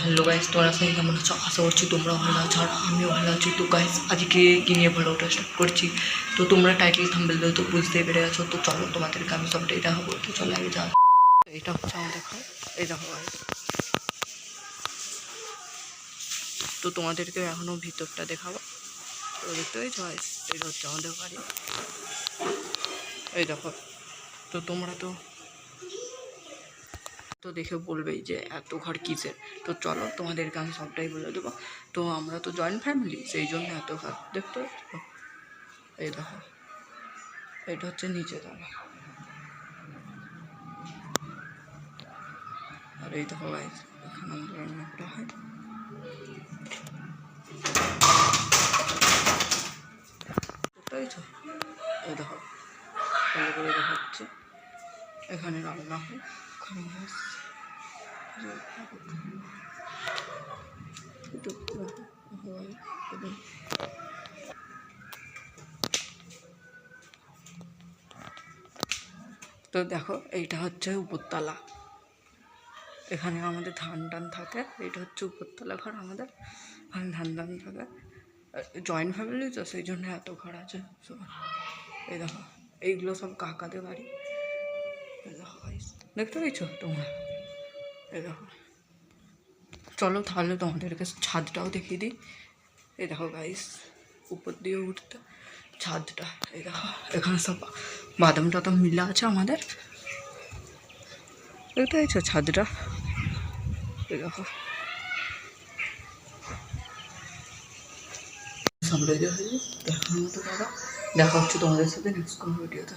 Hello guys, তোমরা সবাই কেমন আছো? আশা করছি তোমরা ভালো আছো আর আমিও ভালো আছি। তো গাইস আজকে কি নিয়ে ব্লগটা স্টার্ট করছি, তো তোমরা টাইটেল থাম্বনেল তো বুঝতেই পেরে গেছো। তো চলো তোমাদেরকে আমি সবটাই দেখাবো। তো চলো আগে যাও। এটা হচ্ছে আমাদের ঘর, এই দেখো গাইস। তো তোমাদেরকে এখনো ভিতরটা দেখাবো। তো দেখতে পেয়েছো গাইস, এটা হচ্ছে আমাদের বাড়ি, এই দেখো। তো তোমরা তো দেখে বলবেই যে এত ঘর কিসের। তো চলো তোমাদেরকে আমি সবটাই বলে দেবো। তো আমরা তো জয়েন্ট ফ্যামিলি, সেই জন্য এত ঘর দেখতে পাচ্ছ। এই দেখো, এটা হচ্ছে নিচে তলা, আর এই দেখো গাইস, এখানে আমাদের রান্না করা হয়। দেখতে পেয়েছো? এই দেখো, ভালো করে দেখাচ্ছে, এখানে রান্না হয়। তো দেখো, এইটা হচ্ছে উপরতলা, এখানে আমাদের ধান টান থাকে। এটা হচ্ছে উপরতলা ঘর আমাদের, এখানে ধান টান থাকে। জয়েন্ট ফ্যামিলি তো সেই জন্য এত ঘর আছে সব। এই দেখো, এইগুলো সব কাকাদের বাড়ি। এই দেখো গাইস, দেখতে পেয়েছো তোমরা? এই দেখো, চলো তাহলে তোমাদেরকে ছাদটাও দেখিয়ে দিই। এই দেখো গাইস, উপর দিয়ে উঠতে ছাদটা, এই দেখো এখানে সব বাদাম টাদাম মিলা আছে আমাদের। দেখতে পেয়েছো ছাদটা? এই দেখো, সব রেডি হয়ে দেখার মতো। দাদা দেখা হচ্ছে তোমাদের সাথে নেক্সট কোনো ভিডিওতে।